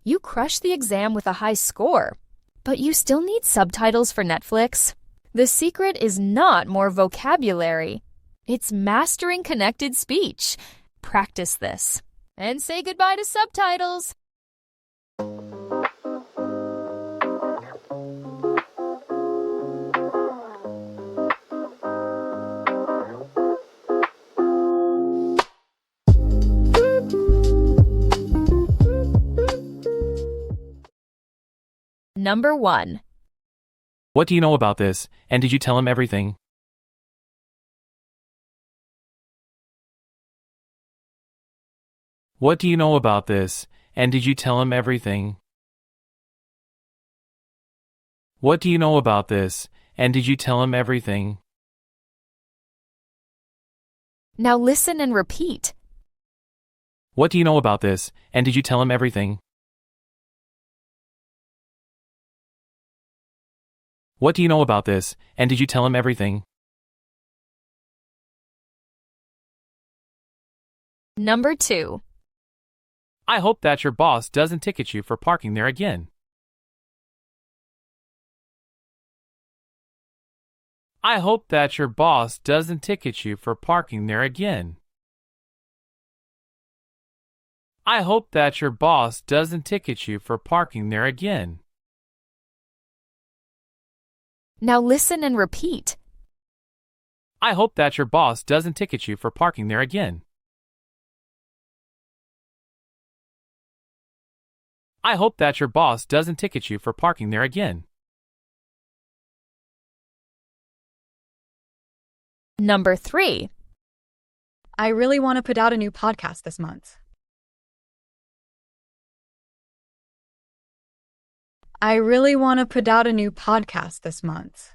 You crushed the exam with a high score, but you still need subtitles for Netflix? The secret is not more vocabulary. It's mastering connected speech. Practice this and say goodbye to subtitles. Number 1. What do you know about this, and did you tell him everything? What do you know about this, and did you tell him everything? What do you know about this, and did you tell him everything? Now listen and repeat. What do you know about this, and did you tell him everything? What do you know about this, and did you tell him everything? Number 2. I hope that your boss doesn't ticket you for parking there again. I hope that your boss doesn't ticket you for parking there again. I hope that your boss doesn't ticket you for parking there again. Now listen and repeat. I hope that your boss doesn't ticket you for parking there again. I hope that your boss doesn't ticket you for parking there again. Number 3. I really want to put out a new podcast this month. I really want to put out a new podcast this month.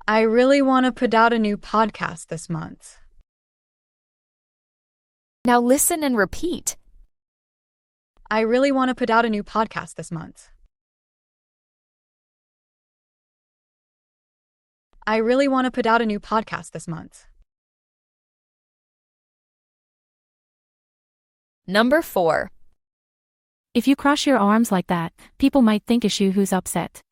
I really want to put out a new podcast this month. Now listen and repeat. I really want to put out a new podcast this month. I really want to put out a new podcast this month. Number 4. If you cross your arms like that, people might think it's you who's upset.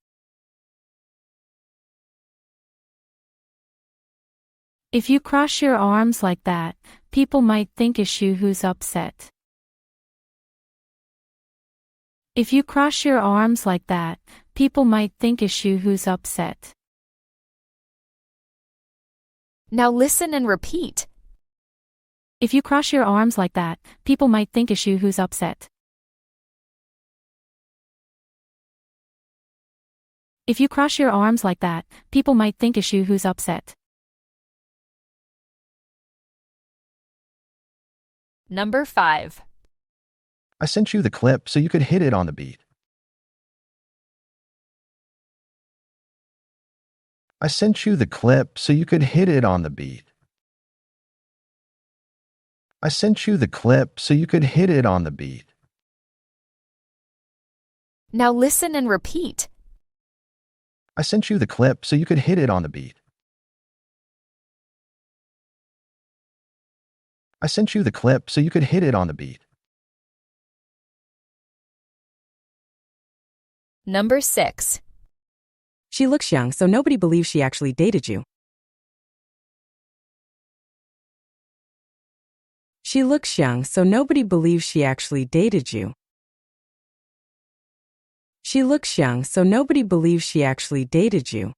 If you cross your arms like that, people might think it's you who's upset. If you cross your arms like that, people might think it's you who's upset. Now listen and repeat. If you cross your arms like that, people might think it's you who's upset. If you cross your arms like that, people might think it's you who's upset. Number 5. I sent you the clip so you could hit it on the beat. I sent you the clip so you could hit it on the beat. I sent you the clip so you could hit it on the beat. Now listen and repeat. I sent you the clip so you could hit it on the beat. I sent you the clip so you could hit it on the beat. Number 6. She looks young, so nobody believes she actually dated you. She looks young, so nobody believes she actually dated you. She looks young, so nobody believes she actually dated you.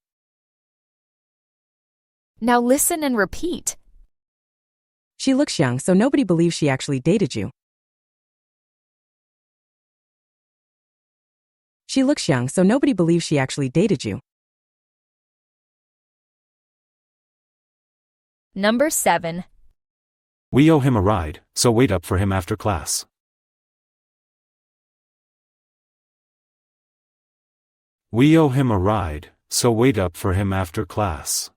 Now listen and repeat. She looks young, so nobody believes she actually dated you. She looks young, so nobody believes she actually dated you. Number 7. We owe him a ride, so wait up for him after class. We owe him a ride, so wait up for him after class.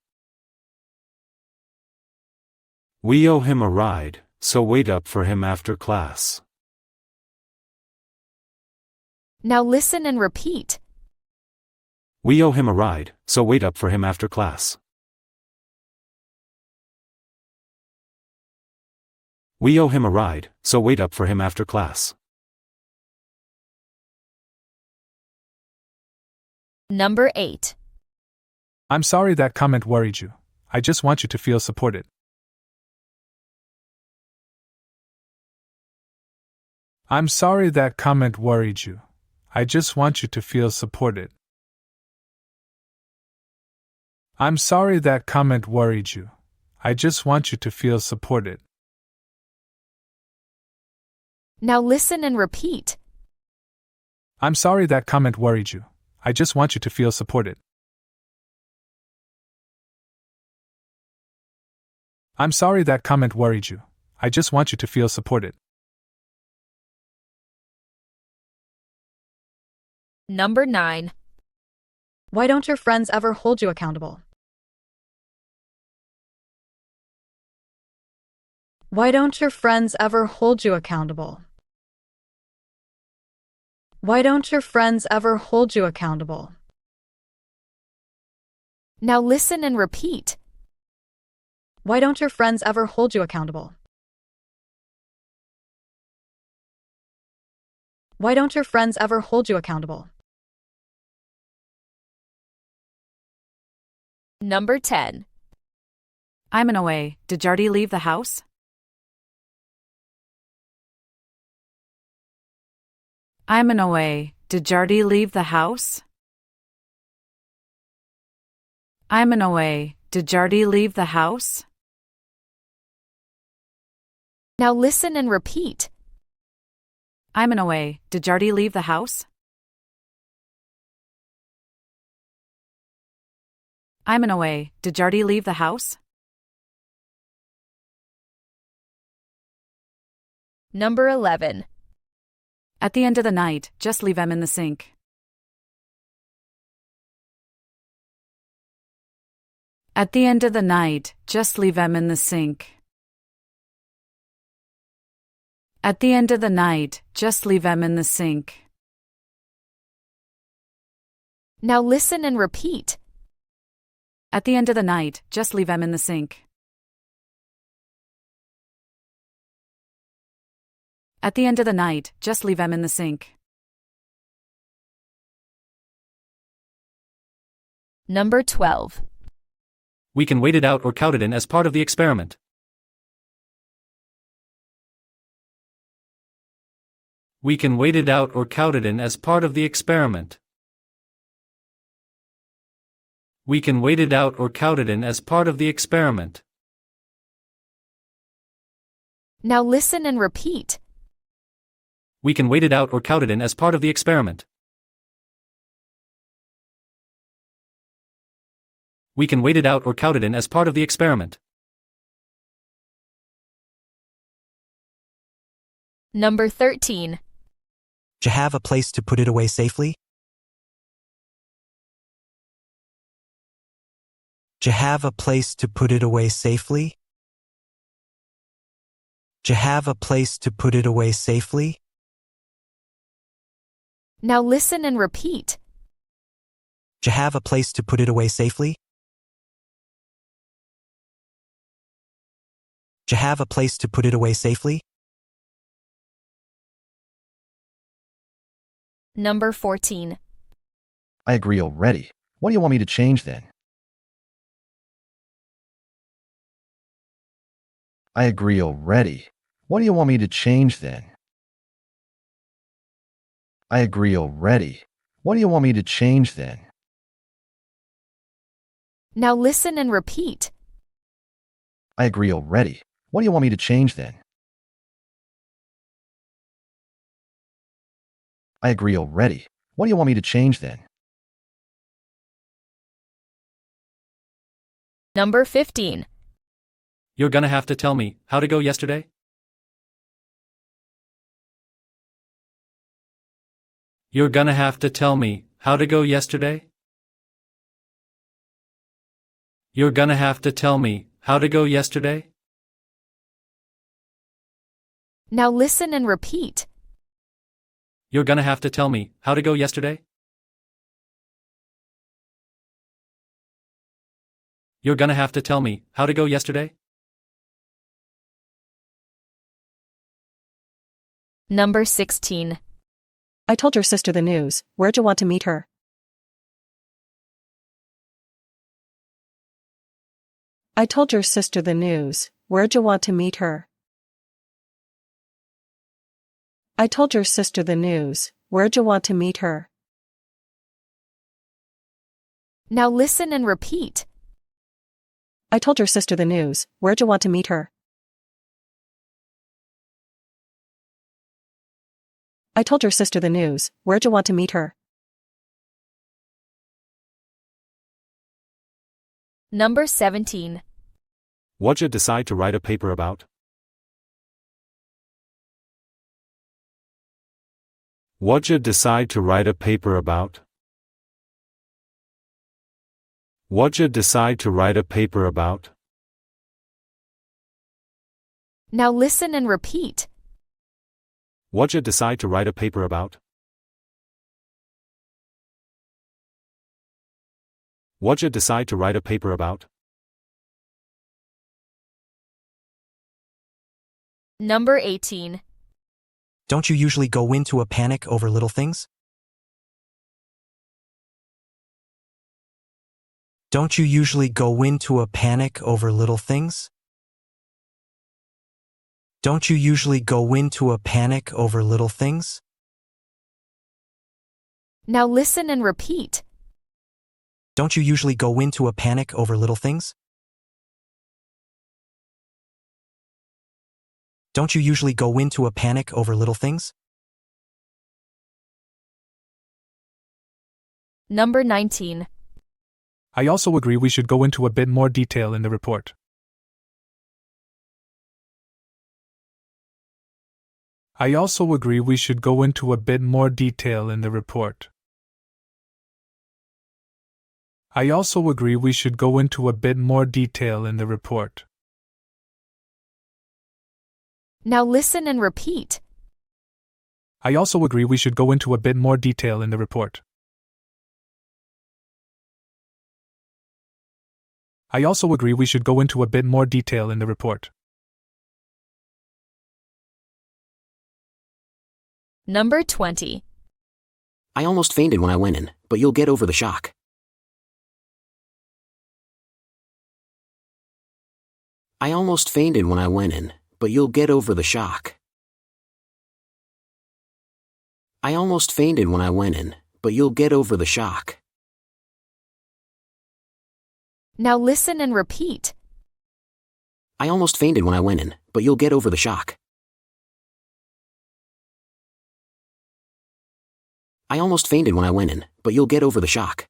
We owe him a ride, so wait up for him after class. Now listen and repeat. We owe him a ride, so wait up for him after class. We owe him a ride, so wait up for him after class. Number 8. I'm sorry that comment worried you. I just want you to feel supported. I'm sorry that comment worried you. I just want you to feel supported. I'm sorry that comment worried you. I just want you to feel supported. Now listen and repeat. I'm sorry that comment worried you. I just want you to feel supported. I'm sorry that comment worried you. I just want you to feel supported. Number 9. Why don't your friends ever hold you accountable? Why don't your friends ever hold you accountable? Why don't your friends ever hold you accountable? Now listen and repeat. Why don't your friends ever hold you accountable? Why don't your friends ever hold you accountable? Number 10. I'm in a way. Did Jardy leave the house? I'm in a way. Did Jardy leave the house? I'm in a way. Did Jardy leave the house? Now listen and repeat. I'm in a way. Did Jardy leave the house? I'm in a way. Did Jardy leave the house? Number 11. At the end of the night, just leave them in the sink. At the end of the night, just leave them in the sink. At the end of the night, just leave them in the sink. Now listen and repeat. At the end of the night, just leave them in the sink. At the end of the night, just leave them in the sink. Number 12. We can wait it out or count it in as part of the experiment. We can wait it out or count it in as part of the experiment. We can wait it out or count it in as part of the experiment. Now listen and repeat. We can wait it out or count it in as part of the experiment. We can wait it out or count it in as part of the experiment. Number 13. Do you have a place to put it away safely? Do you have a place to put it away safely? Do you have a place to put it away safely? Now listen and repeat. Do you have a place to put it away safely? Do you have a place to put it away safely? Number 14. I agree already. What do you want me to change then? I agree already. What do you want me to change then? I agree already. What do you want me to change then? Now listen and repeat. I agree already. What do you want me to change then? I agree already. What do you want me to change then? Number 15. You're gonna have to tell me how to go yesterday? You're gonna have to tell me how to go yesterday? You're gonna have to tell me how to go yesterday? Now listen and repeat. You're gonna have to tell me how to go yesterday? You're gonna have to tell me how to go yesterday? Number 16. I told your sister the news. Where'd you want to meet her? I told your sister the news. Where'd you want to meet her? I told your sister the news. Where'd you want to meet her? Now listen and repeat. I told your sister the news. Where'd you want to meet her? I told your sister the news. Where'd you want to meet her? Number 17. What'd you decide to write a paper about? What'd you decide to write a paper about? What'd you decide to write a paper about? Now listen and repeat. What'd you decide to write a paper about? What'd you decide to write a paper about? Number 18. Don't you usually go into a panic over little things? Don't you usually go into a panic over little things? Don't you usually go into a panic over little things? Now listen and repeat. Don't you usually go into a panic over little things? Don't you usually go into a panic over little things? Number 19. I also agree we should go into a bit more detail in the report. I also agree we should go into a bit more detail in the report. I also agree we should go into a bit more detail in the report. Now listen and repeat. I also agree we should go into a bit more detail in the report. I also agree we should go into a bit more detail in the report. Number 20. I almost fainted when I went in, but you'll get over the shock. I almost fainted when I went in, but you'll get over the shock. I almost fainted when I went in, but you'll get over the shock. Now listen and repeat. I almost fainted when I went in, but you'll get over the shock. I almost fainted when I went in, but you'll get over the shock.